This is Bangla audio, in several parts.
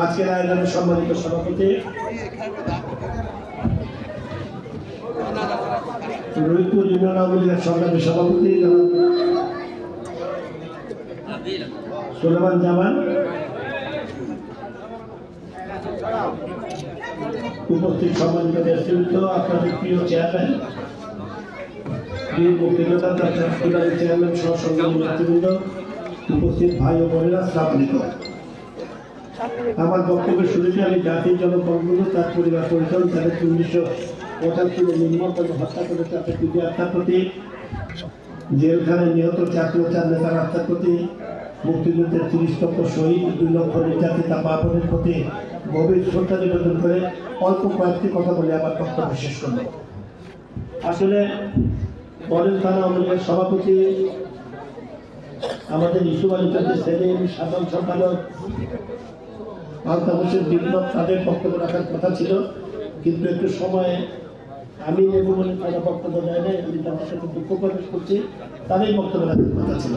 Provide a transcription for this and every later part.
আজকের আয়োজনের সম্মানিত সভাপতি রহিপুর ইউনিয়ন আওয়ামী লীগের সংগ্রামী সভাপতি সুলেমান জামান, উপস্থিত সম্মানিত নেতৃত্ব, আপনাদের প্রিয় চেয়ারম্যান বীর মুক্তিযোদ্ধা চেয়ারম্যান সহ সংগ্রামী নেতৃবৃন্দ, উপস্থিত ভাই ও বোনেরা, আসসালামু আলাইকুম। আমার বক্তব্যের শুরুতে আমি জাতির জনকগুলো, তার পরিবার পরিজন, তাদের 1975 নির্মমভাবে হত্যা করে তাদের পিতা আত্মার প্রতি, জেলখানায় নিহত জাতীয় চার নেতার আত্মার প্রতি, মুক্তিযুদ্ধের 30 শহীদ, 2 লক্ষ নির্যাতিত মা বোনের প্রতি গভীর শ্রদ্ধা নিবেদন করে অল্প কয়েকটি কথা বলে আমার বক্তব্য শেষ করব। আসলে বরেল থানা আওয়ামী লীগের সভাপতি আমাদের ইসু আলী সেলিম, সাধারণ সম্পাদক আলতাফ হোসেন বিপ্লব, তাদের বক্তব্য রাখার কথা ছিল, কিন্তু একটু সময়ে আমি নেব বলে তারা বক্তব্য দেয় নাই। আমি তাদের সাথে দুঃখ প্রকাশ করছি, তাদের বক্তব্য রাখার কথা ছিল।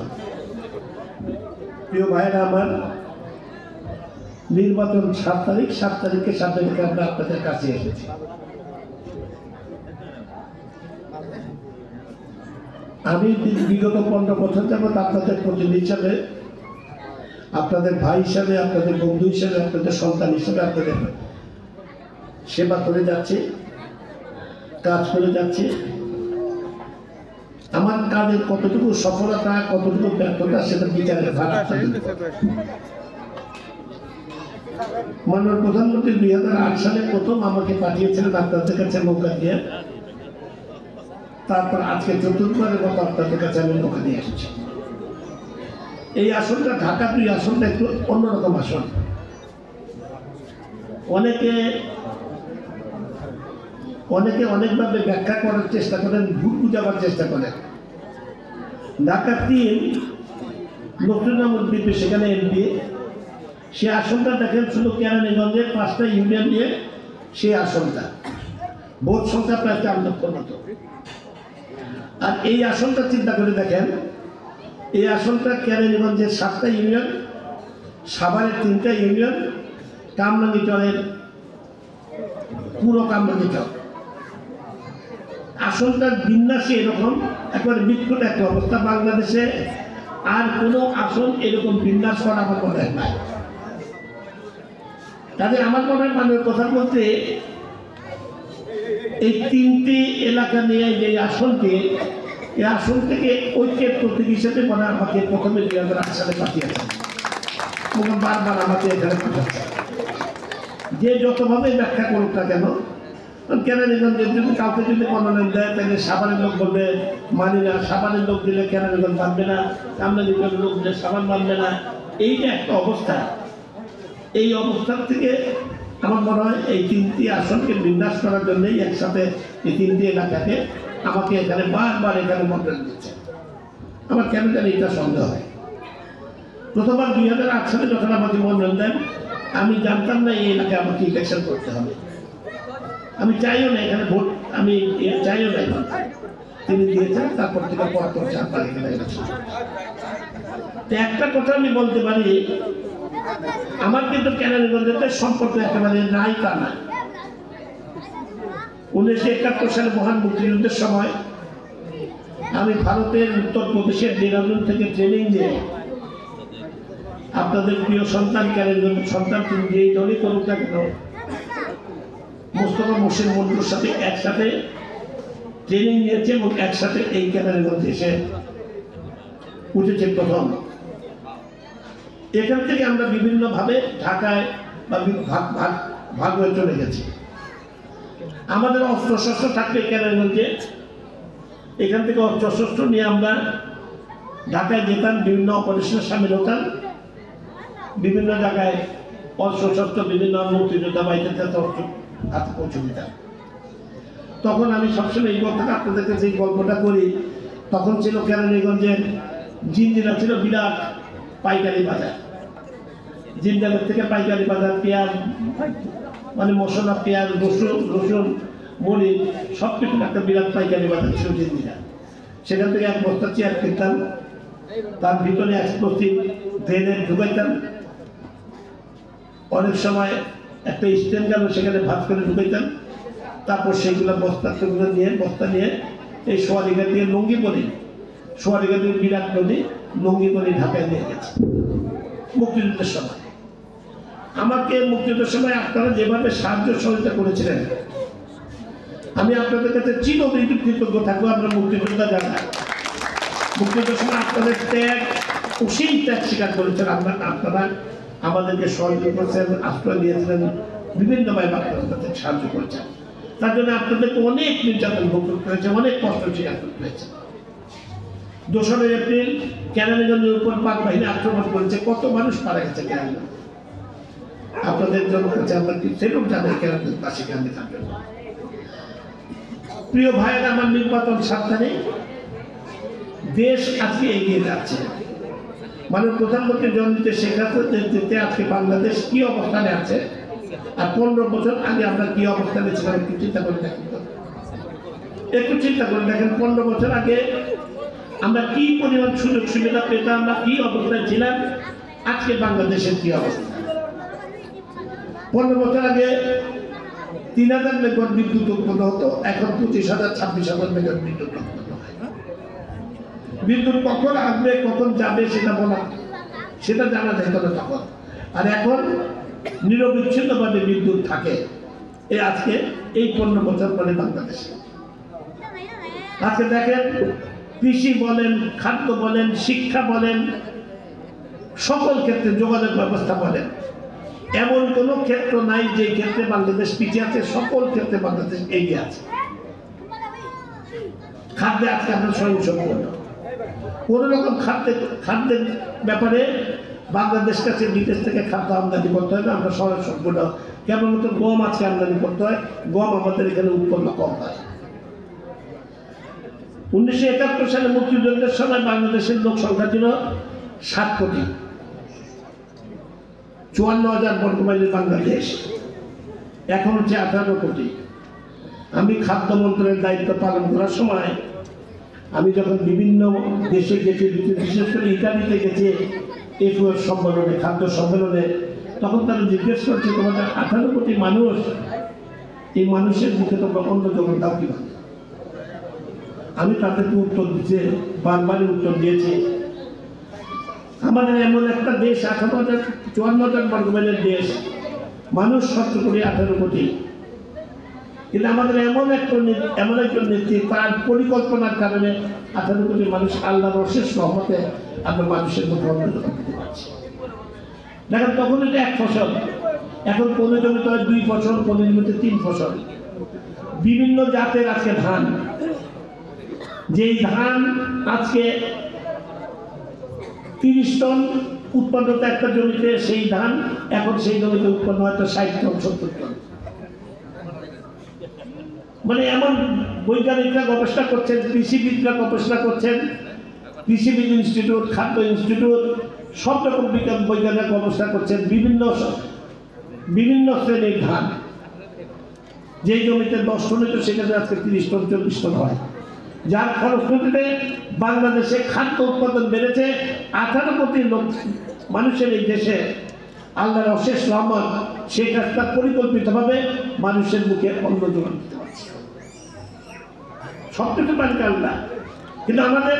প্রিয় ভাইয়েরা আমার, নির্বাচন 7 তারিখে সামনে রেখে আমরা আপনাদের কাছে এসেছি। আমি বিগত 15 বছর যাবৎ আপনাদের প্রতিনিধি হিসাবে, আপনাদের ভাই হিসাবে, আপনাদের বন্ধু হিসাবে, আপনাদের সন্তান হিসাবে আপনাদের সেবা করে যাচ্ছি, কাজ করে যাচ্ছি। আমার কাজের কতটুকু সফলতা, কতটুকু ব্যর্থতা, সেটা বিচারের ভাগ। মাননীয় প্রধানমন্ত্রী 2008 সালে প্রথম আমাকে পাঠিয়েছিলেন আপনাদের কাছে নৌকা দিয়ে, তারপর আজকে 4বার মতো আপনাদের কাছে আমি নৌকা দিয়ে এসেছি। এই আসনটা ঢাকা 2 আসনটা একটু অন্যরকম আসন। অনেকে অনেকভাবে ব্যাখ্যা করার চেষ্টা করেন, ভুল বুঝাবার চেষ্টা করেন। ঢাকা 3 নতুনামুল দ্বীপে, সেখানে এমপি, সে আসনটা দেখেন শুধু কেরানীগঞ্জের 5টা ইউনিয়ন নিয়ে সেই আসনটা, ভোট সংখ্যা প্রায় 4 লক্ষর মতো। আর এই আসনটা চিন্তা করে দেখেন, এই আসনটা কেরানীগঞ্জের 7টা ইউনিয়ন, সাভারের 3টা ইউনিয়ন, কামরাঙ্গীচরের পুরো কামরাঙ্গীচর। আসনটার বিন্যাসে এরকম একবার বিক্ষুট একটা অবস্থা। বাংলাদেশে আর কোনো আসন এরকম বিন্যাস করা আমার মনে হয় না। তাদের আমার মনে হয় মাননীয় প্রধানমন্ত্রী এই 3টি এলাকা নিয়ে যে আসনটি, এই আসন থেকে ঐক্যের প্রতীক হিসেবে মানে আমাকে প্রথমে 2008 সালে পাঠিয়েছেন, বারবার আমাকে এখানে পাঠাচ্ছে। যে যতভাবে ব্যাখ্যা করুক না কেন, কেরানীগঞ্জের যদি কাউকে যদি মনোনয়ন দেয়, তাহলে সাভারের লোক বলবে মানি না, সাভারের লোক দিলে কেরানীগঞ্জ মানবে না, কামরাঙ্গীচরের লোক দিলে সাভার মানবে না। এই যে একটা অবস্থা, এই অবস্থার থেকে আমার মনে হয় এই 3টি আসনকে বিন্যাস করার জন্যই একসাথে এই 3টি এলাকাকে আমাকে এখানে বারবার এখানে মনোনয়ন দিচ্ছে। আমার কেন জানি এটা সন্দেহ হয়। প্রথমবার 2008 সালে যখন আমাকে মনোনয়ন দেন, আমি জানতাম না এই এলাকায় আমাকে ইলেকশন করতে হবে। আমি চাইও না এখানে ভোট, আমি চাইও না। তিনি দিয়েছেন, তারপর থেকে পরপর 4 বার এখানে ইলেকশন। একটা কথা আমি বলতে পারি, আমার কিন্তু কেরানীগঞ্জের সম্পর্ক একেবারে নাই তা না। 1971 সালে মহান মুক্তিযুদ্ধের সময় আমি ভারতের উত্তরপ্রদেশের দেরাদুন থেকে ট্রেনিং নিয়ে আপনাদের প্রিয় সন্তান, কেরানীগঞ্জ সন্তান, তিনি যেই দলই করুক না কেন, মোস্তফা মোর্শেদ মন্ডুর সাথে একসাথে ট্রেনিং নিয়েছে এবং একসাথে এই কেরানীগঞ্জে এসে উঠেছে প্রথম। এখান থেকে আমরা বিভিন্নভাবে ঢাকায় বা ভাগ হয়ে চলে গেছি। আমাদের অস্ত্রশস্ত্র থাকলে কেরানীগঞ্জে, এখান থেকে অস্ত্রশস্ত্র নিয়ে আমরা ঢাকায় যেতাম, বিভিন্ন অপারেশনে সামিল হতাম, বিভিন্ন জায়গায় অস্ত্রশস্ত্র বিভিন্ন মুক্তিযোদ্ধা বাড়িতে হাতে পৌঁছে দিতাম। তখন আমি সবসময় এই গল্পটা আপনাদেরকে যে গল্পটা করি, তখন ছিল কেরানীগঞ্জের জিঞ্জিরা ছিল বিরাট পাইকারি বাজার। জিঞ্জালের থেকে পাইকারি বাজার, পেঁয়াজ মানে মশলা, পেঁয়াজ, রসুন, মরিচ সব কিছু একটা বিরাট পাইকারি বাজার ছিল জিঞ্জিরা। সেখান থেকে 1 বস্তা চেয়ার কিনতাম, তার ভিতরে এক্সপ্লোসিভ গ্রেনেড ঢুকাইতাম, অনেক সময় একটা স্ট্যান্ড গেল, সেখানে ভাত করে ঢুকাইতেন, তারপর সেইগুলো বস্তা নিয়ে এই সোয়ারিঘাট দিয়ে লুঙ্গি পরে, সোয়ারিঘাটের বিরাট নদী লুঙ্গি পরে ঢাকায় নিয়ে গেছে মুক্তিযুদ্ধের সময়। আমাকে মুক্তিযুদ্ধের সময় আপনারা যেভাবে সাহায্য সহযোগিতা করেছিলেন, আমি আপনাদের কাছে চিরবিদ্যুৎ কৃতজ্ঞ থাকবো। আমরা মুক্তিযোদ্ধা যারা, মুক্তিযুদ্ধের সময় আপনাদের ত্যাগ, অসীম ত্যাগ স্বীকার করেছেন। আপনারা আমাদেরকে সহযোগিতা করেছেন, আশ্রয় দিয়েছিলেন, বিভিন্নভাবে আপনাদের কাছে সাহায্য করেছেন। তার জন্য আপনাদেরকে অনেক নির্যাতন ভোগ করতে হয়েছে, অনেক কষ্ট স্বীকার করতে হয়েছে। 2 এপ্রিল কেরানীগঞ্জের উপর পাক বাহিনী আক্রমণ করেছে, কত মানুষ মারা গেছে কেরানীগঞ্জ। আপনাদের জন্য কাছে আমরা সেরকম জানাই কেরানীগঞ্জ পাশে গান্ধী থাকবেন। প্রিয় ভাইয়েরা, আমার নির্বাচন সাবধানে, দেশ আজকে এগিয়ে যাচ্ছে। মাননীয় প্রধানমন্ত্রী জননেত্রী শেখ হাসিনার নেতৃত্বে আজকে বাংলাদেশ কি অবস্থানে আছে, আর 15 বছর আগে আমরা কি অবস্থানে ছিলাম একটু চিন্তা করে দেখেন। একটু চিন্তা করে দেখেন, 15 বছর আগে আমরা কি পরিমাণ সুযোগ সুবিধা পেতাম, আমরা কি অবস্থায় ছিলাম, আজকে বাংলাদেশের কি অবস্থা। 15 বছর আগে 3000 মেগাওয়াট বিদ্যুৎ উৎপন্ন হতো, এখন 25,000 26,000 মেগাওয়াট বিদ্যুৎ উৎপন্ন হয়। বিদ্যুৎ কখন আসবে কখন যাবে সেটা জানা যেত না তখন, আর এখন নিরবিচ্ছিন্নভাবে বিদ্যুৎ থাকে। আজকে এই 15 বছর পরে বাংলাদেশে আজকে দেখেন, কৃষি বলেন, খাদ্য বলেন, শিক্ষা বলেন, সকল ক্ষেত্রে যোগাযোগ ব্যবস্থা বলেন, এমন কোনো ক্ষেত্র নাই যে ক্ষেত্রে বাংলাদেশ পিছিয়ে আছে। সকল ক্ষেত্রে বাংলাদেশ এগিয়ে আছে। খাদ্যে আজকে আমরা স্বয়ংসম্পূর্ণ। কোন রকম খাদ্যের ব্যাপারে বাংলাদেশ কাছে বিদেশ থেকে খাদ্য আমদানি করতে হয় না, আমরা স্বয়ংসম্পূর্ণ। কেবলমাত্র গম আজকে আমদানি করতে হয়, গম আমাদের এখানে উৎপন্ন কম হয়। 1971 সালে মুক্তিযুদ্ধের সময় বাংলাদেশের লোক সংখ্যা ছিল 7 কোটি, 54,000 বর্গমাইলের বাংলাদেশ, এখন হচ্ছে 18 কোটি। আমি খাদ্য মন্ত্রণালয়ের দায়িত্ব পালন করার সময় আমি যখন বিভিন্ন দেশে গেছি, বিশেষ করে ইতালিতে গেছি FAO সম্মেলনে, খাদ্য সম্মেলনে, তখন তারা জিজ্ঞেস করছে, তোমাদের 18 কোটি মানুষ, এই মানুষের মুখে তোমরা অন্য জগৎ দাও কিভাবে? আমি তাদেরকে উত্তর দিতে বারবারই উত্তর দিয়েছি, আমাদের এমন একটা দেশ, 54,000 বর্গমাইলের দেশ, মানুষ 17 কোটি 18 কোটি, কিন্তু আমাদের এমন একজন নেত্রী, তার পরিকল্পনার কারণে 18 কোটি মানুষ আল্লাহর অশেষ রহমতে আমরা মানুষের মধ্যে অন্যতম দিতে পারছি। দেখেন, তখন এটা 1 ফসল, এখন কোন জমিতে হয় 2 ফসল, কোন জমিতে 3 ফসল। বিভিন্ন জাতের আজকে ধান, যেই ধান আজকে 30 টন উৎপন্ন হতো একটা জমিতে, সেই ধান এখন সেই জমিতে উৎপন্ন হয়তো 60 টন 70 টন। মানে এমন বৈজ্ঞানিকরা গবেষণা করছেন, কৃষিবিদরা গবেষণা করছেন, কৃষিবিদ ইনস্টিটিউট, খাদ্য ইনস্টিটিউট, সব রকম বৈজ্ঞানিকরা গবেষণা করছেন। বিভিন্ন শ্রেণীর ধান, যেই জমিতে 10 টন হতো সেখানে আজকে 30 টন 40 টন হয়, যার ফলশ্রুতিতে বাংলাদেশে খাদ্য উৎপাদন বেড়েছে। 18 কোটি লোক মানুষের এই দেশে আল্লাহর অশেষ রহমত, সেই কাজটা পরিকল্পিতভাবে মানুষের মুখে অন্ন যোগান দিতে পারছে। সবকিছু পাল্টে আল্লাহ, কিন্তু আমাদের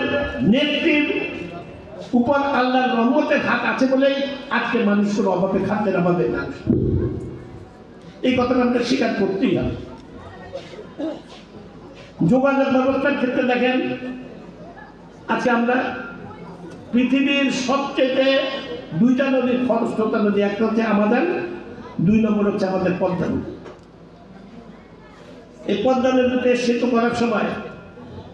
নেত্রীর উপর আল্লাহর রহমতের হাত আছে বলেই আজকে মানুষের অভাবে, খাদ্যের অভাবে মানুষ, এই কথাটা আমাদের স্বীকার করতেই হবে। যোগাযোগ ব্যবস্থার ক্ষেত্রে দেখেন, আজকে আমরা পৃথিবীর সবচেয়ে 2টা নদীর খরস্রোতা নদী, একটা হচ্ছে আমাদের, 2 নম্বর হচ্ছে আমাদের পদ্মা নদী। এই পদ্মা নদীতে সেতু করার সময়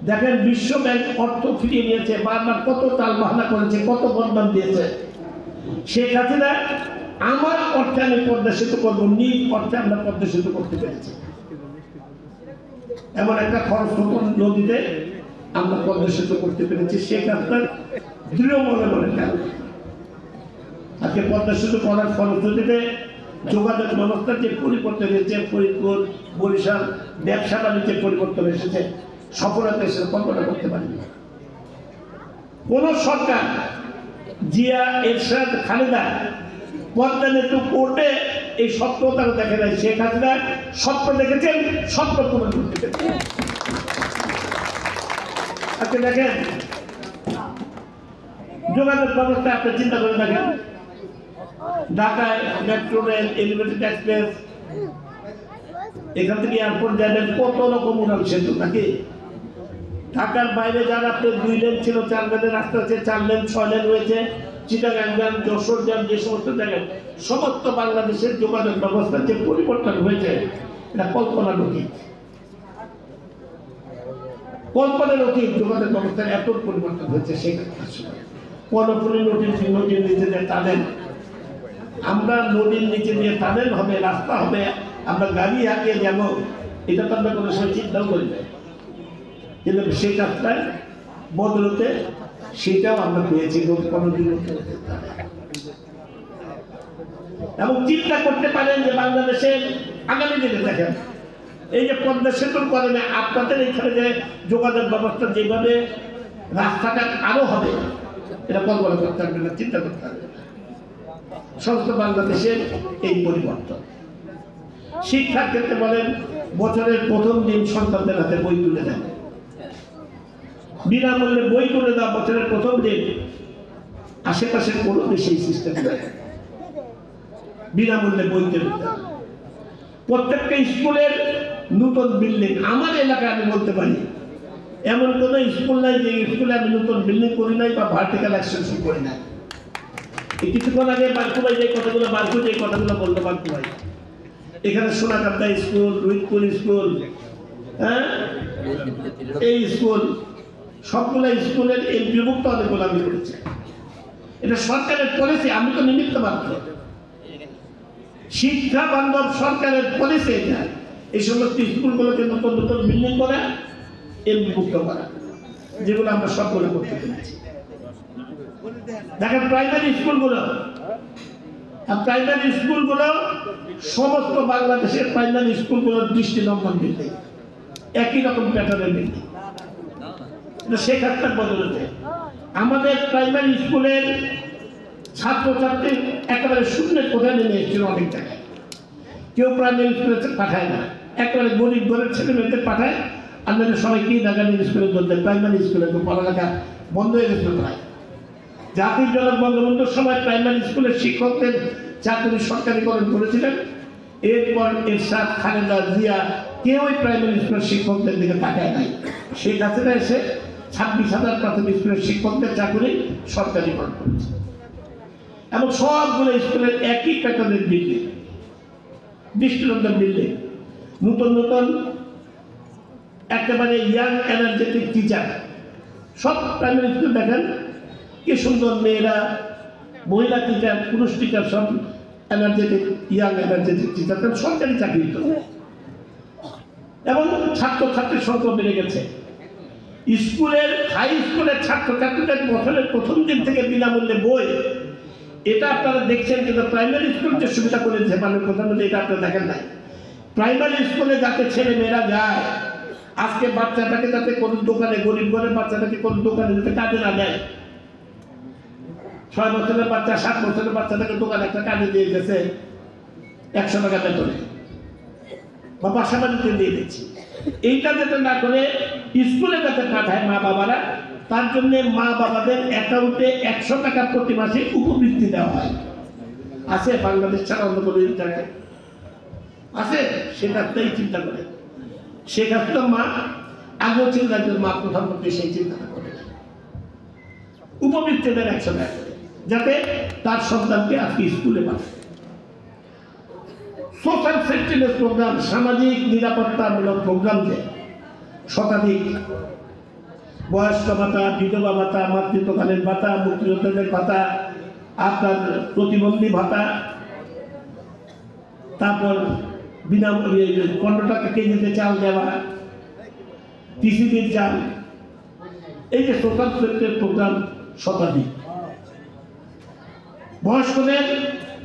দেখেন, বিশ্ব ব্যাংক অর্থ ফিরিয়ে নিয়েছে, বারবার কত টাল বাহানা করেছে, কত বদনাম দিয়েছে। শেখ হাসিনা আমার অর্থে আমি পদ্মা সেতু করবো, নিজ অর্থে আমরা পদ্মা সেতু করতে পেরেছি। এমন একটা খরস্রোতা নদীতে আমরা পদ্মা সেতু করতে পেরেছি শেখ হাসিনার দৃঢ় মনে কারণ। আজকে পদ্মা সেতু করার ফলশ্রুতিতে যোগাযোগ ব্যবস্থার যে পরিবর্তন হয়েছে, ফরিদপুর, বরিশাল, ব্যবসা বাণিজ্যের পরিবর্তন এসেছে, সফলতা এসে কল্পনা করতে পারিনি। কোন সরকার, জিয়া, এরশাদ, খালেদা, পদ্মা সেতু কোর্টে এই স্বপ্নটা দেখে নাই। শেখ হাসিনা স্বপ্ন দেখেছেন, স্বপ্ন পূরণ করতে পেরেছেন। আজকে দেখেন যোগাযোগ ব্যবস্থা আপনি চিন্তা করে দেখেন, ঢাকায় মেট্রো রেল, এলিভেটেড এক্সপ্রেস, এখান থেকে এয়ারপোর্ট যাবেন কত রকম উড়ান সেতু নাকি। ঢাকার বাইরে যান আপনি 2 লেন ছিল, 4 লেনের রাস্তা আছে, 4 লেন 6 লেন হয়েছে। চিটাগাং যান, যশোর যান, যে সমস্ত জায়গায় সমস্ত বাংলাদেশের যোগাযোগ ব্যবস্থার যে পরিবর্তন হয়েছে এটা কল্পনার অতীত। কল্পনার অতীত যোগাযোগ ব্যবস্থার এত পরিবর্তন হয়েছে। সেখানকার সময় কর্ণফুলী নদীর নিচে দিয়ে টানেল, আমরা নদীর নিচে দিয়ে টানেল হবে, রাস্তা হবে, আমরা গাড়ি হাঁকিয়ে যাব, এটা তো আমরা কোনো সময় চিন্তাও করি না। কিন্তু সেই কাজটায় বদলতে সেটাও আমরা পেয়েছি কোনোদিন। এবং চিন্তা করতে পারেন যে বাংলাদেশের আগামী দিনে দেখেন এই যে পদ্মা সেতুর কারণে আপনাদের এখানে যে যোগাযোগ ব্যবস্থা যেভাবে রাস্তাঘাট আরো হবে, এটা কল্পনা করতে পারবে না, চিন্তা করতে পারবে না। সমস্ত বাংলাদেশের এই পরিবর্তন। শিক্ষার ক্ষেত্রে বলেন, বছরের প্রথম দিন সন্তানদের হাতে বই তুলে দেন, বিনামূল্যে বই তুলে দেওয়া বছরের প্রথম দিন। আশেপাশের কোনো দেশে এই সিস্টেম নেই, বিনামূল্যে বই তুলে দেওয়া। প্রত্যেকটা স্কুলের নতুন বিল্ডিং, আমার এলাকায় আমি বলতে পারি এমন কোনো স্কুল নাই যে স্কুলে আমি নতুন বিল্ডিং করি নাই বা ভার্টিক্যাল এক্সটেনশন করি নাই। কিছুক্ষণ আগে বারকু ভাই যে কথাগুলো বললো, বারকু ভাই এখানে সোনাকান্দা স্কুল, রুইতপুর স্কুল, হ্যাঁ এই স্কুল, সবগুলো স্কুলের এই বিভক্ত অনেকগুলো আমি করেছি। এটা সরকারের পলিসি, আমি তো নিমিত্ত মাত্র। শিক্ষা বান্ধব সরকারের পলিসি এটা। এই সমস্ত স্কুলগুলোকে নতুন নতুন বিল্ডিং করা, এর বিভক্ত করা, যেগুলো আমরা সবগুলো করতে পেরেছি। দেখেন প্রাইমারি স্কুলগুলো সমস্ত বাংলাদেশের প্রাইমারি স্কুলগুলোর দৃষ্টিনন্দন বিল্ডিং, একই রকম প্যাটার্নের বিল্ডিং। শেখ হাসিনার বদলেতে আমাদের প্রাইমারি স্কুলের ছাত্রছাত্রী একেবারে শূন্যের কোথায় নেমে এসেছিল। অনেক জায়গায় কেউ প্রাইমারি স্কুলে পাঠায় না, একেবারে গরিব ঘরের ছেলে মেয়েদের পাঠায়। আমাদের সবাই কি ঢাকা স্কুলে বলতে, প্রাইমারি স্কুলে তো পড়ালেখা বন্ধ হয়ে গেছিল প্রায়। জাতির জনক বঙ্গবন্ধুর সময় প্রাইমারি স্কুলের শিক্ষকদের চাকরি সরকারিকরণ করেছিলেন। এরপর এরশাদ, খালেদা জিয়া কেউই প্রাইমারি স্কুলের শিক্ষকদের দিকে তাকায় নাই। শেখ হাসিনা এসে 26,000 প্রাথমিক স্কুলের শিক্ষকদের চাকরি সরকারিকরণ করেছে। এবং সবগুলো স্কুলের একই প্যাটার্নের বিল্ডিং, দৃষ্টিনন্দন বিল্ডিং, নতুন নতুন একেবারে ইয়াং এনার্জেটিক টিচার। সব প্রাইমারি স্কুল দেখেন কি সুন্দর, মেয়েরা, মহিলা টিচার, পুরুষ টিচার, সব এনার্জেটিক, ইয়াং এনার্জেটিক টিচার, সরকারি চাকরি তো। এবং ছাত্রছাত্রীর সংখ্যা বেড়ে গেছে। স্কুলের, হাই স্কুলের ছাত্রছাত্রীদের বছরের প্রথম দিন থেকে বিনামূল্যে বই, এটা আপনারা দেখছেন। কিন্তু প্রাইমারি স্কুল যে সুবিধা করেছে মাননীয় প্রধানমন্ত্রী, এটা আপনারা দেখেন নাই। প্রাইমারি স্কুলে যাতে ছেলে মেয়েরা যায়, আজকে বাচ্চাটাকে যাতে কোনো দোকানে, গরিব ঘরের বাচ্চাটাকে কোনো দোকানে যাতে কাজে না দেয়। 6 বছরের বাচ্চা, 7 বছরের বাচ্চাটাকে দোকানে একটা কাজে দিয়ে গেছে 100 টাকা বেতনে বা বাসা বাড়িতে দিয়ে দিচ্ছি। এইটা যাতে না করে স্কুলে যাতে পাঠায় মা বাবারা, তার জন্য মা বাবাদের অ্যাকাউন্টে 100 টাকা প্রতি মাসে উপবৃত্তি দেওয়া হয়। আছে বাংলাদেশ ছাড়া অন্য কোনো জায়গায় আছে? সেটাতেই চিন্তা করে শেখ হাসিনা মা আগেও চিন্তা করে, মা প্রধানমন্ত্রী সেই চিন্তাটা করে উপবৃত্তি দেন 100 টাকা করে, যাতে তার সন্তানকে আজকে স্কুলে পাঠায়। সোশ্যাল সেফটিনেস প্রোগ্রাম, সামাজিক নিরাপত্তামূলক প্রোগ্রাম যে শতাধিক, বয়স্ক ভাতা, বিধবা ভাতা, মাতৃত্বকালীন ভাতা, মুক্তিযোদ্ধাদের ভাতা, আপনার প্রতিবন্ধী ভাতা, তারপর বিনামূল্যে 15 টাকা কেজিতে চাল দেওয়া, টিসিবির চাল, এই যে সোশ্যাল সেফটিনেস প্রোগ্রাম শতাধিক। বয়স্কদের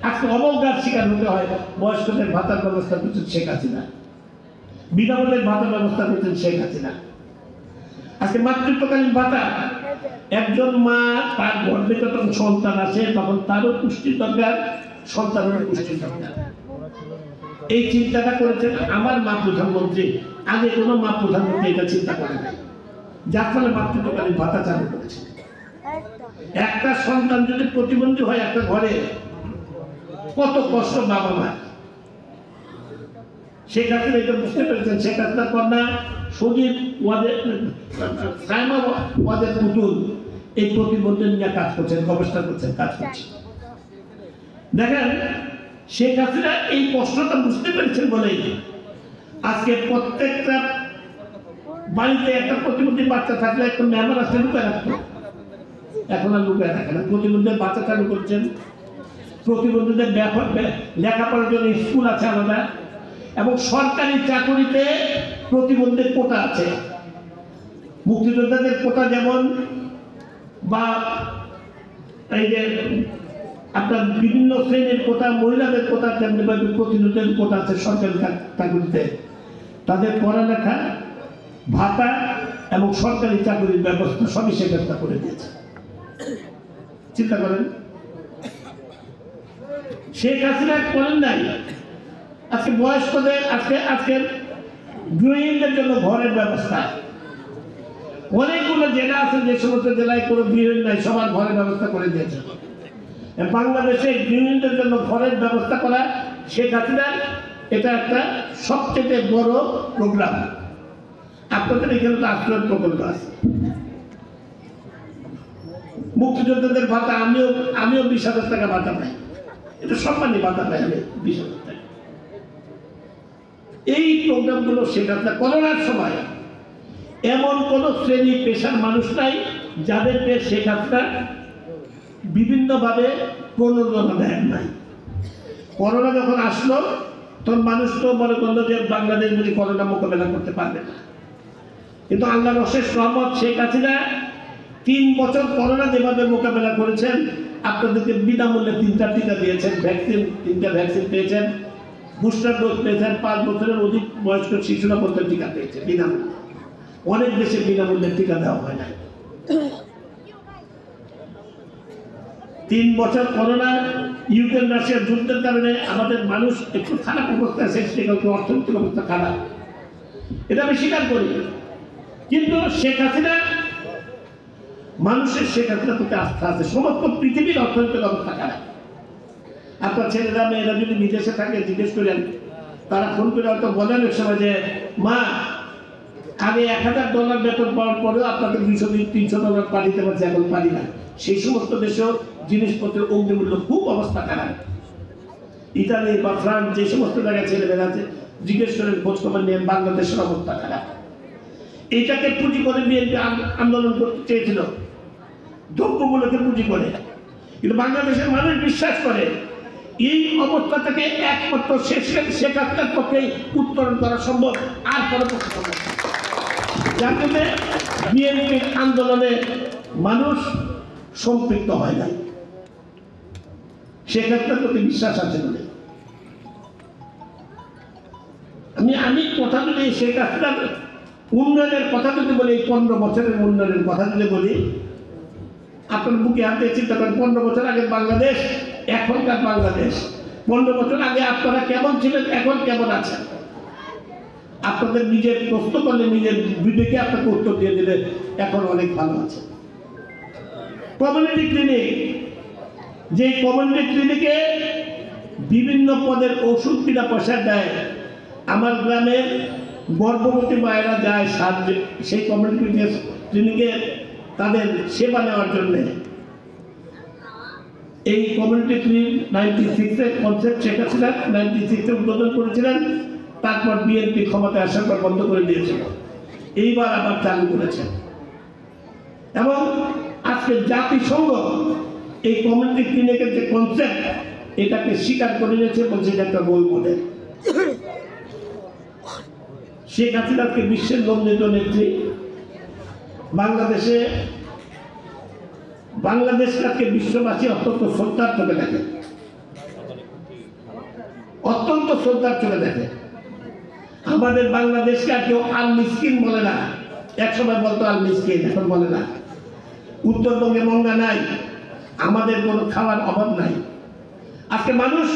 আজকে অবজ্ঞার শিকার হতে হয়। বয়স্কদের ভাতার ব্যবস্থা করছেন শেখ হাসিনা, বিধবাদের ভাতার ব্যবস্থা করছেন শেখ হাসিনা। আজকে মাতৃত্বকালীন ভাতা, একজন মা তার গর্ভে যখন সন্তান আসে তখন তারও পুষ্টির দরকার, সন্তানের পুষ্টি দরকার। এই চিন্তাটা করেছেন আমার মা প্রধানমন্ত্রী, আগে কোনো মা প্রধানমন্ত্রী এটা চিন্তা করে নাই, যার ফলে মাতৃত্বকালীন ভাতা চালু করেছে। একটা সন্তান যদি প্রতিবন্ধী হয় একটা ঘরে, কত কষ্ট বাবা মা। শেখ হাসিনা এটা বুঝতে পেরেছেন। শেখ হাসিনার কন্যা সজীব ওয়াদের পুতুল এই প্রতিবন্ধী নিয়ে কাজ করছেন, গবেষণা করছেন, কাজ করছেন। দেখেন শেখ হাসিনা এই কষ্টটা বুঝতে পেরেছেন বলেই আজকে প্রত্যেকটা বাড়িতে একটা প্রতিবন্ধী বাচ্চা থাকলে একটা মেহমান আসলে লুকায় রাখতো, এখন আর লুকায় রাখে না। প্রতিবন্ধীদের বাচ্চা চালু করছেন, প্রতিবন্ধীদের লেখাপড়ার জন্য স্কুল আছে আলাদা, এবং সরকারি চাকরিতে প্রতিবন্ধীর কোটা আছে। মুক্তিযোদ্ধাদের কোটা যেমন, বা এই যে আপনার বিভিন্ন শ্রেণীর কোটা, মহিলাদের কোটা তেমনি প্রতিনিধিদের কোটা আছে সরকারি চাকরিতে। তাদের পড়ালেখা, ভাতা এবং সরকারি চাকরির ব্যবস্থা সবই সে ব্যবস্থা করে দিয়েছে। চিন্তা করেন, শেখ হাসিনা করেন নাই। আজকে বয়স্কদের, আজকে গৃহহীনদের জন্য ঘরের ব্যবস্থা, অনেকগুলো জেলা আছে যে সমস্ত জেলায় কোনো গৃহহীন নাই, সবার ঘরের ব্যবস্থা করে দিয়েছে। বাংলাদেশে গৃহহীনদের জন্য ঘরের ব্যবস্থা করা শেখ হাসিনার এটা একটা সবচেয়ে বড় প্রোগ্রাম। আপনাদের এখানে তো আশ্রয় প্রকল্প আছে, মুক্তিযোদ্ধাদের ভাতা আমিও 20,000 টাকা ভাতা পাই, এটা সম্মানী ভাতা পাই আমি 20,000 টাকা। এই প্রোগ্রামগুলো শেখ হাসিনা করোনার সময় এমন কোন শ্রেণী পেশার মানুষ নাই যাদেরকে শেখ হাসিনা বিভিন্নভাবে প্রণোদনা দেন নাই। করোনা যখন আসলো তখন মানুষ তো মনে করলো যে বাংলাদেশ যদি করোনা মোকাবেলা করতে পারবে না, কিন্তু আল্লাহর অশেষ রহমত, শেখ হাসিনা 3 বছর করোনা যেভাবে মোকাবেলা করেছেন, আপনাদেরকে বিনামূল্যে 3টা টিকা দিয়েছেন, ভ্যাকসিন 3টা ভ্যাকসিন পেয়েছেন, বুস্টার ডোজ পেয়েছেন, 5 বছরের অধিক বয়স্ক শিশুরা পর্যন্ত টিকা পেয়েছে বিনামূল্যে। অনেক দেশে বিনামূল্যে টিকা দেওয়া হয় না। 3 বছর করোনা, ইউক্রেন রাশিয়ার যুদ্ধের কারণে আমাদের মানুষ একটু খারাপ অবস্থা আছে, অর্থনৈতিক অবস্থা খারাপ, এটা আমি স্বীকার করি। কিন্তু শেখ হাসিনা, মানুষের শেখ হাসিনার প্রতি আস্থা আছে। সমস্ত পৃথিবীর অর্থনৈতিক অবস্থা খারাপ। আপনার ছেলেরা মেয়েরা যদি বিদেশে থাকে জিজ্ঞেস করেন, তারা ফোন করে হয়তো বলেন এক সময় যে মা, আগে $1,000 বেতন পাওয়ার পরেও আপনাদের $200-300 পাঠিয়ে পারছে, এখন পারি না। সেই সমস্ত দেশেও জিনিসপত্রের অগ্নিমূল্য খুব অবস্থা খারাপ। ইতালি বা ফ্রান্স যে সমস্ত জায়গায় ছেলেমেয়েরা আছে জিজ্ঞেস করেন, খোঁজখবর নিয়ে বাংলাদেশের অবস্থা খারাপ। এইটাকে পুঁজি করে বিএনপি আন্দোলন করতে চেয়েছিল, দ্রব্যগুলোকে পুঁজি করে। কিন্তু বাংলাদেশের মানুষ বিশ্বাস করে এই অবস্থা থেকে একমাত্র শেখ হাসিনার পক্ষে উত্তরণ করা সম্ভব, আর কোনো পক্ষে সম্ভব না। যার জন্য বিএনপির আন্দোলনে মানুষ সম্পৃক্ত হয় নাই, শেখ হাসিনার প্রতি বিশ্বাস আছে বলে। আমি কথা যদি শেখ হাসিনার উন্নয়নের কথা যদি বলি, 15 বছরের উন্নয়নের কথা যদি বলি, আপনার বুকে হাতে চিন্তা করেন 15 বছর আগে বাংলাদেশ, এখনকার বাংলাদেশ। 15 বছর আগে আপনারা কেমন ছিলেন, এখন কেমন আছেন? আপনাদের নিজের প্রশ্ন করলে নিজের বিবেকে আপনাকে উত্তর দিয়ে দিলে এখন অনেক ভালো আছে। কমিউনিটি ক্লিনিক, যে কমিউনিটি ক্লিনিকে বিভিন্ন পদের ওষুধ বিনা পয়সা দেয়, আমার গ্রামের গর্ভবতী মায়েরা যায় সেই কমিউনিটি ক্লিনিকে তাদের সেবা নেওয়ার জন্য। এই কমিউনিটি ক্লিনিক 96-এর কনসেপ্ট শেখ হাসিনা 96-এ উদ্বোধন করেছিলেন, তারপর বিএনপি ক্ষমতায় আসার পর বন্ধ করে দিয়েছিল, এইবার আবার চালু করেছেন। এবং আজকে জাতিসংঘ এই কমিউনিটি ক্লিনিকের যে কনসেপ্ট, এটাকে স্বীকার করে নিয়েছে, বলছে এটা একটা রোল মডেল। শেখ হাসিনাকে বিশ্বের নন্দিত নেত্রী। বাংলাদেশকে বিশ্ববাসী অত্যন্ত শ্রদ্ধার চোখে দেখে, অত্যন্ত শ্রদ্ধার চোখে দেখে। আমাদের বাংলাদেশকে আর কেউ আল মিসকিন বলে না, একসময় বলতো আল মিসকিন, এখন বলে না। উত্তরবঙ্গে মঙ্গা নাই, আমাদের কোনো খাওয়ার অভাব নাই। আজকে মানুষ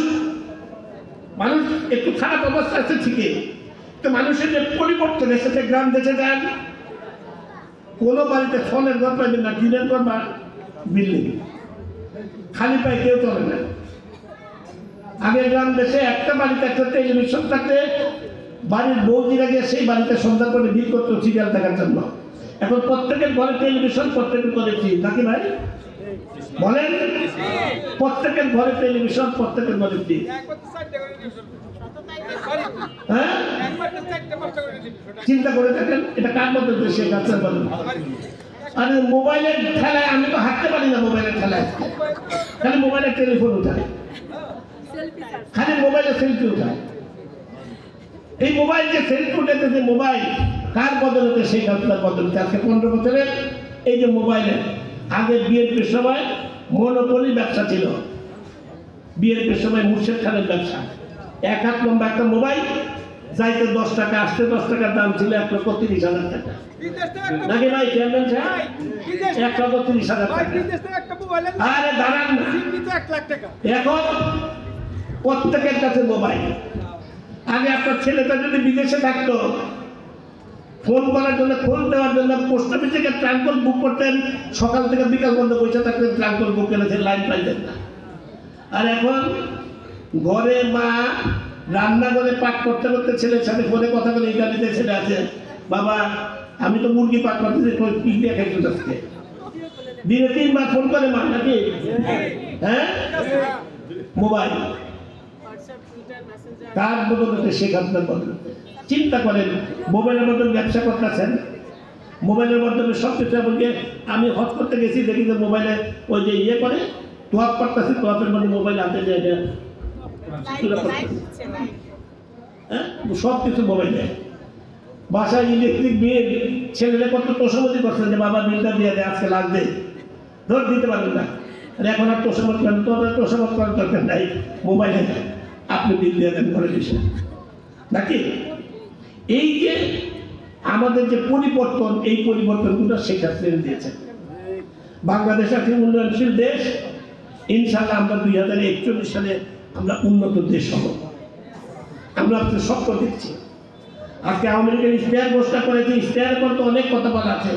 একটু খারাপ অবস্থা আছে ঠিকই, তো মানুষের যে পরিবর্তন এসেছে, গ্রাম দেশে যান কোনো বাড়িতে ফলের ঘর পাইবেন না, টিনের ঘর বা বিল্ডিং, খালি পায়ে কেউ চলে না। আগে গ্রাম দেশে একটা বাড়িতে একটা টেলিভিশন থাকতে বাড়ির বৌদিরা গিয়ে সেই বাড়িতে সন্ধ্যা করে ভিড় করতো সিরিয়াল দেখার জন্য। এখন প্রত্যেকের ঘরে টেলিভিশন, প্রত্যেকের ঘরে ফ্রিজ, নাকি ভাই বলেন? প্রত্যেকের ঘরে টেলিভিশন, প্রত্যেকের ঘরে ফ্রিজ। হ্যাঁ, চিন্তা করে দেখেন এটা কার মধ্যে দেশে গাছের বলেন। আরে মোবাইলের খেলায় আমি তো হাঁটতে পারি না, মোবাইলের খেলায় খালি মোবাইলের টেলিফোন উঠায়, খালি মোবাইলে সেলফি উঠায়। এই মোবাইল যে সেলফি উঠাইতেছে, মোবাইল কার বদলতে? সেই ঘটনার বদলতে। আজকে 15 বছরের এই যে মোবাইলের, আগে বিএনপির সময় মনোপলি ব্যবসা ছিল, বিএনপির সময় মুর্শেদ খানের ব্যবসা। 1 হাত লম্বা একটা মোবাইল, যাইতে 10 টাকা, আসতে 10 টাকার দাম ছিল 1,30,000 টাকা, নাকি ভাই চেয়ারম্যান সাহেব? 1,30,000 টাকা। আরে দাঁড়ান না, এখন প্রত্যেকের কাছে মোবাইল। আগে আপনার ছেলেটা যদি বিদেশে থাকতো, ফোন করার জন্য, ফোন দেওয়ার জন্য পোস্ট অফিস থেকে ট্রাঙ্কল বুক করতেন, সকাল থেকে বিকাল পর্যন্ত বসে থাকতেন, ট্রাঙ্কল বুক করেছেন, লাইন পাইতেন না। আর এখন ঘরে মা রান্নাঘরে পাক করতে করতে ছেলের সাথে ফোনে কথা বলে, ইটালিতে ছেলে আছে, বাবা আমি তো মুরগি পাক করতেছি, কি দিয়ে খাইছো আজকে? দিনে 3 বার ফোন করে মা, নাকি? হ্যাঁ, মোবাইল কার বদলতে? শেখানোর বদলতে। চিন্তা করেন, মোবাইলের মাধ্যমে ব্যবসা করতেছেন, মোবাইলের মাধ্যমে সব কিছু। এমনকি আমি হজ করতে গেছি, দেখি যে মোবাইলে ওই যে ইয়ে করে তোয়াপ করতেছি, তোয়াপের মধ্যে মোবাইল হাতে যায়, হ্যাঁ সব কিছু মোবাইলে। বাসায় ইলেকট্রিক বিল ছেলেরা কত তোষামতি করছেন যে বাবা বিলটা দিয়ে দেয়, আজকে লাগবে, ধর দিতে পারবেন না। আর এখন আর তোষামত করেন, তোষামত করার দরকার নাই, মোবাইলে আপনি বিল দিয়ে দেন করে দিচ্ছেন, নাকি? এই যে আমাদের যে পরিবর্তন, এই পরিবর্তনগুলো শেখার শ্রেণী দিয়েছেন। বাংলাদেশ একটি উন্নয়নশীল দেশ, ইনশাআল্লাহ আমরা 2041 সালে আমরা উন্নত দেশ হব। আমরা আজকে স্বপ্ন দেখছি। আজকে আওয়ামী লীগের ইশতেহার ঘোষণা করেছে, ইশতেহারের পর তো অনেক কথা বলা আছে,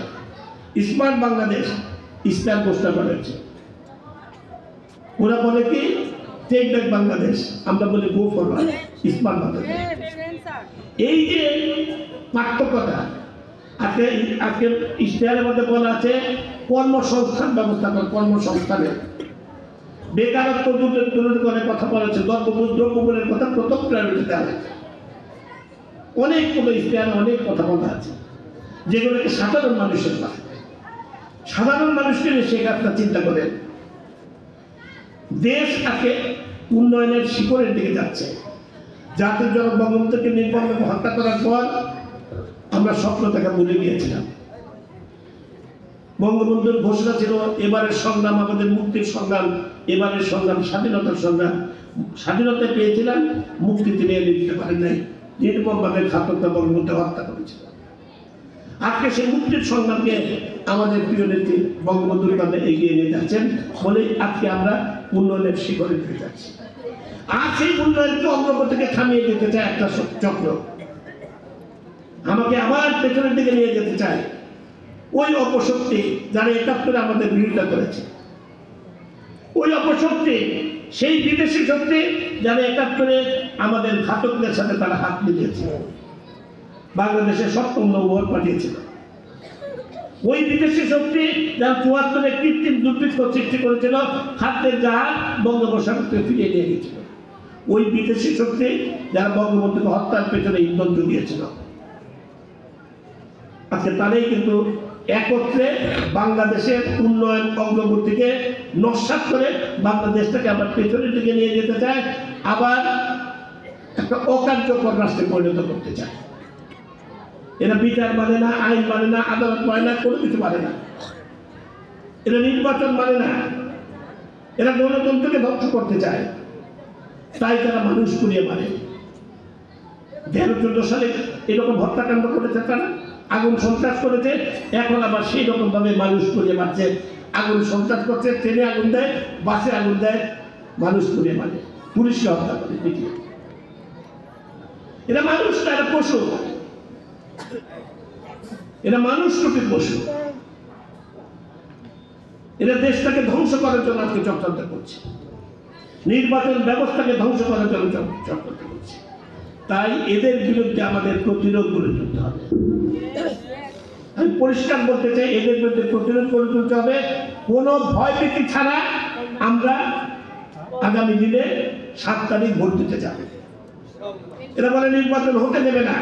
স্মার্ট বাংলাদেশ ইশতেহার ঘোষণা করেছে। ওরা বলে কি টেক ব্যাক বাংলাদেশ, আমরা বলি গো ফরওয়ার্ড, স্মার্ট বাংলাদেশ। এই যে পার্থক্যটা আজকে ইশতেহারের মধ্যে বলা আছে কর্মসংস্থান ব্যবস্থা করে, কর্মসংস্থানের বেকারত্ব দূর করে কথা বলেছে, দ্রব্যমূল্যের কথা প্রথম প্রায়োরিটি দেওয়া হয়েছে। অনেকগুলো ইশতেহারে অনেক কথা বলা আছে, যেগুলোকে সাধারণ মানুষের কথা, সাধারণ মানুষকে সে কাজটা চিন্তা করেন। দেশ আজকে উন্নয়নের শিখরের দিকে যাচ্ছে। জাতির জনক বঙ্গবন্ধুকে নির্মমভাবে হত্যা করার পর আমরা স্বপ্ন দেখা ভুলে গিয়েছিলাম। বঙ্গবন্ধুর ঘোষণা ছিল এবারের সংগ্রাম আমাদের মুক্তির সংগ্রাম, এবারের সংগ্রাম স্বাধীনতার সংগ্রাম। স্বাধীনতা পেয়েছিলাম, মুক্তি তিনি এনে দিতে পারেন নাই, নির্মমভাবে ঘাতকতা বঙ্গবন্ধু হত্যা করেছিল। আজকে সেই মুক্তির সংগ্রামকে আমাদের প্রিয় নেত্রী বঙ্গবন্ধুর কাছে এগিয়ে নিয়ে যাচ্ছেন বলে আজকে আমরা উন্নয়নের শিখরে দিতে যাচ্ছি। আর সেই উন্নয়নকে অগ্রগতিকে থামিয়ে দিতে চায় একটা চক্র, আমাকে আবার পেছনের দিকে নিয়ে যেতে চায়। ওই অপশক্তি যারা 71 আমাদের বিরোধিতা করেছে, ওই অপশক্তি সেই বিদেশি শক্তি যারা 71 আমাদের ঘাতকদের সাথে তারা হাত মিলিয়েছে, বাংলাদেশের 7ম নৌবহর পাঠিয়েছিল। ওই বিদেশি শক্তি যারা 74 কৃত্রিম দুর্ভিক্ষ সৃষ্টি করেছিল, খাদ্যের জাহাজ বঙ্গোপসাগরকে ফিরিয়ে নিয়ে গেছিল। ওই বিদেশি শক্তি যারা বঙ্গবন্ধুকে হত্যার পেছনে ইন্ধন জুগিয়েছিল, আজকে তারাই কিন্তু একত্রে বাংলাদেশের উন্নয়ন অগ্রগতিকে নস্যাৎ করে বাংলাদেশটাকে আবার পেছনের দিকে নিয়ে যেতে চায়, আবার একটা অকার্যকর রাষ্ট্রে পরিণত করতে চায়। এরা বিচার মানে না, আইন মানে না, আদালত মানে না, কোনো কিছু মানে না। এরা নির্বাচন মানে না, এরা গণতন্ত্রকে ধ্বংস করতে চায়। তাই তারা মানুষ পুড়িয়ে মারে। 2014 সালে এরকম হত্যাকাণ্ড করেছে, তারা আগুন সন্ত্রাস করেছে, এখন আবার সেই রকম ভাবে মানুষ পুড়িয়ে মারছে। আগুন সন্ত্রাস করছে, ট্রেনে আগুন দেয়, বাসে আগুন দেয়, মানুষ পুড়িয়ে মারে। পুলিশকে হত্যা করে পিটিয়ে। এরা মানুষ না, এরা পশু, এরা মানুষ রূপী পশু। এরা দেশটাকে ধ্বংস করার জন্য আজকে চক্রান্ত করছে, নির্বাচন ব্যবস্থাকে ধ্বংস করার জন্য চক্রান্ত করছে। তাই এদের বিরুদ্ধে আমাদের প্রতিরোধ গড়ে তুলতে হবে। আমি পরিষ্কার বলতে চাই, এদের বিরুদ্ধে প্রতিরোধ গড়ে তুলতে হবে। কোনো ভয়ভীতি ছাড়া আমরা আগামী দিনে 7 তারিখ ভোট দিতে যাব। এরা বলে নির্বাচন হতে দেবে না,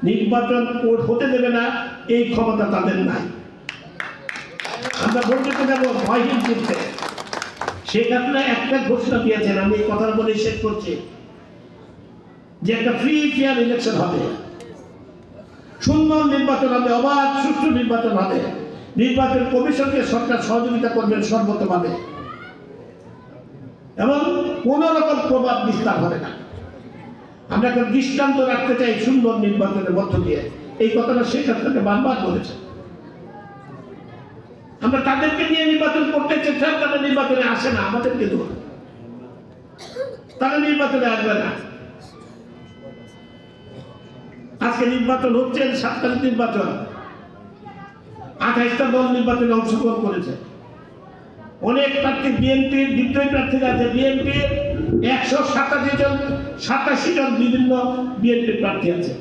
নির্বাচন হতে দেবে না, এই ক্ষমতা তাদের নাই। আমরা ভোট দিতে যাবো ভয়হীন চিত্তে। শেখ হাসিনা একটা ঘোষণা দিয়েছেন, আমি এই কথাটা বলে শেষ করছি, যে একটা ফ্রি ফেয়ার ইলেকশন হবে, সুন্দর নির্বাচন হবে, অবাধ সুষ্ঠু নির্বাচন হবে। নির্বাচন কমিশনকে সরকার সহযোগিতা করবেন সর্বতভাবে, এবং কোন রকম প্রভাব বিস্তার হবে না। আমরা একটা দৃষ্টান্ত রাখতে চাই সুন্দর নির্বাচনের মধ্য দিয়ে। এই কথাটা শেখ হাসিনা বারবার বলেছেন। আমরা তাদেরকে নিয়ে নির্বাচন করতে চেয়েছিলাম, তারা নির্বাচনে আসে না, আমাদেরকে দেব, তারা নির্বাচনে আসবে না। আজকে নির্বাচন হচ্ছে, 7 তারিখ নির্বাচন, 28টা দল নির্বাচনে অংশগ্রহণ করেছে। অনেক প্রার্থী, বিএনপির বিদ্রোহী প্রার্থীরা আছে, বিএনপির 187 জন বিভিন্ন বিএনপির প্রার্থী আছে।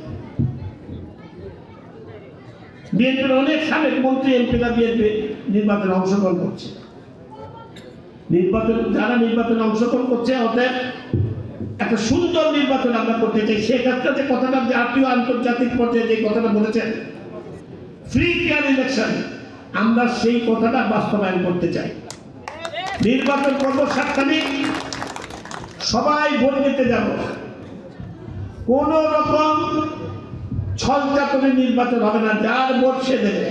বিএনপির অনেক সাবেক মন্ত্রী এমপিরা বিএনপি নির্বাচনে অংশগ্রহণ করছে। যারা নির্বাচনে অংশগ্রহণ করছে, অতএব একটা সুন্দর নির্বাচন আমরা করতে চাই। শেখ হাসিনা যে কথাটা জাতীয় আন্তর্জাতিক পর্যায়ে যে কথাটা বলেছেন, ফ্রি ফেয়ার ইলেকশন, আমরা সেই কথাটা বাস্তবায়ন করতে চাই। নির্বাচন করব 7 তারিখ, সবাই ভোট দিতে যাব। কোন রকম ছলচাতুরি নির্বাচন হবে না, যার ভোট সে দেবে।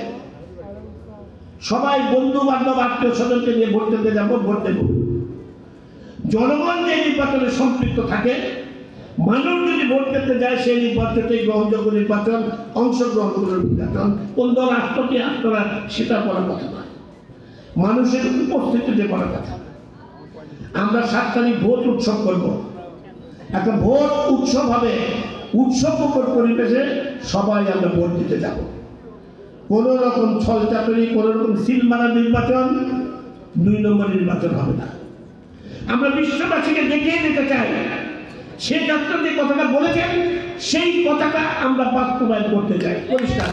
সবাই বন্ধু বান্ধব আত্মীয় স্বজনকে নিয়ে ভোট দিতে যাব, ভোট দেব। জনগণ যে নির্বাচনে সম্পৃক্ত থাকে, মানুষ যদি ভোট দিতে যায়, সেই নির্বাচনটাই গ্রহণযোগ্য নির্বাচন, অংশগ্রহণমূলক নির্বাচন। কোন দল আসতো কি আসতো না সেটা বড় কথা নয়, মানুষের উপস্থিতিতে বড় কথা। আমরা 7 তারিখ ভোট উৎসব করব। একটা ভোট উৎসব হবে, উৎসবমুখর পরিবেশে সবাই আমরা ভোট দিতে যাব। কোন রকম ছলচাতুরি, কোন রকম সিলমারা নির্বাচন, 2 নম্বর নির্বাচন হবে না। আমরা বিশ্ববাসীকে দেখিয়ে দিতে চাই, শেখ হাসিনা যে কথাটা বলেছেন, সেই কথাটা আমরা বাস্তবায়ন করতে চাই পরিষ্কার।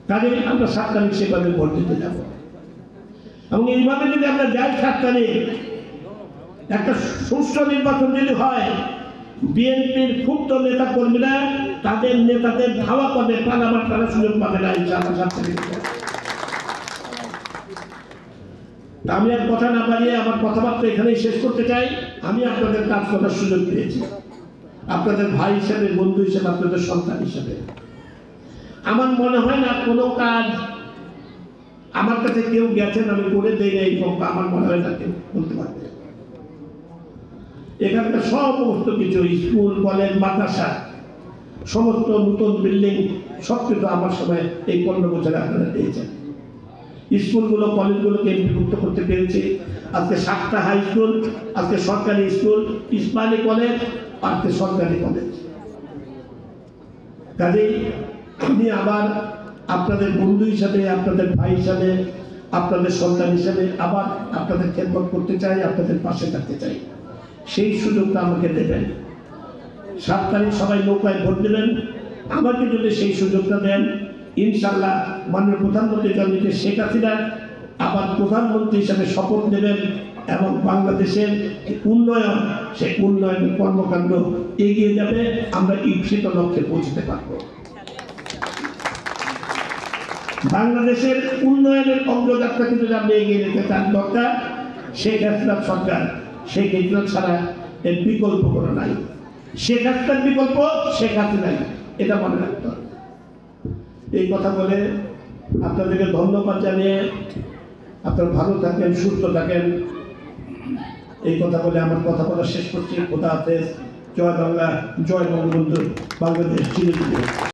কাজে আমরা 7 তারিখ সেভাবে ভোট দিতে যাব। এবং এইভাবে যদি আমরা যাই 7 তারিখ, একটা সুষ্ঠু নির্বাচন যদি হয়, বিএনপির ক্ষুব্ধ নেতা কর্মীরা তাদের নেতাদের ধাওয়া করবে, পালাবার তারা সুযোগ পাবে না। আমি আর কথা না বাড়িয়ে আমার কথাবার্তা এখানেই শেষ করতে চাই। আমি আপনাদের কাজ করার সুযোগ পেয়েছি, আপনাদের ভাই হিসেবে, বন্ধু হিসেবে, আপনাদের সন্তান হিসেবে। আমার মনে হয় না কোনো কাজ আমার কাছে কেউ গেছেন আমি করে দেই না, এই আমার মনে হয় না কেউ বলতে পারবে। এখানকার সমস্ত কিছু, স্কুল, কলেজ, মাদ্রাসা, সমস্ত নতুন বিল্ডিং, সবকিছু আমার সময় এই 15 বছরে আপনারা পেয়েছেন। স্কুলগুলো, কলেজগুলোকে এমপিভুক্ত করতে পেরেছি। আজকে 7টা হাই স্কুল, আজকে সরকারি স্কুল, ইসলামী কলেজ, আজকে সরকারি কলেজ। কাজেই আমি আবার আপনাদের বন্ধু হিসাবে, আপনাদের ভাই হিসাবে, আপনাদের সন্তান হিসাবে আবার আপনাদের খেদমত করতে চাই, আপনাদের পাশে থাকতে চাই। সেই সুযোগটা আমাকে দেবেন। 7 তারিখ সবাই নৌকায় ভোট দেবেন। আমাকে যদি সেই সুযোগটা দেন, ইনশাআল্লাহ মাননীয় প্রধানমন্ত্রী জননেত্রী শেখ হাসিনা আবার প্রধানমন্ত্রী হিসাবে শপথ নেবেন, এবং বাংলাদেশের উন্নয়ন, সেই উন্নয়নের কর্মকাণ্ড এগিয়ে যাবে। আমরা ইপ্সিত লক্ষ্যে পৌঁছতে পারব। বাংলাদেশের উন্নয়নের অগ্রযাত্রাকে যদি আমরা এগিয়ে নিতে চান, দরকার শেখ হাসিনার সরকার। শেখ হাসিনা ছাড়া এর বিকল্প কোনো নাই। শেখ হাসিনার বিকল্প শেখ হাসিনাই, এটা মনে রাখতে হবে। এই কথা বলে আপনাদেরকে ধন্যবাদ জানিয়ে, আপনারা ভালো থাকেন, সুস্থ থাকেন, এই কথা বলে আমার কথা বলা শেষ করছি। খোদা হাফেজ। জয় বাংলা, জয় বঙ্গবন্ধু, বাংলাদেশ চিরজীবী।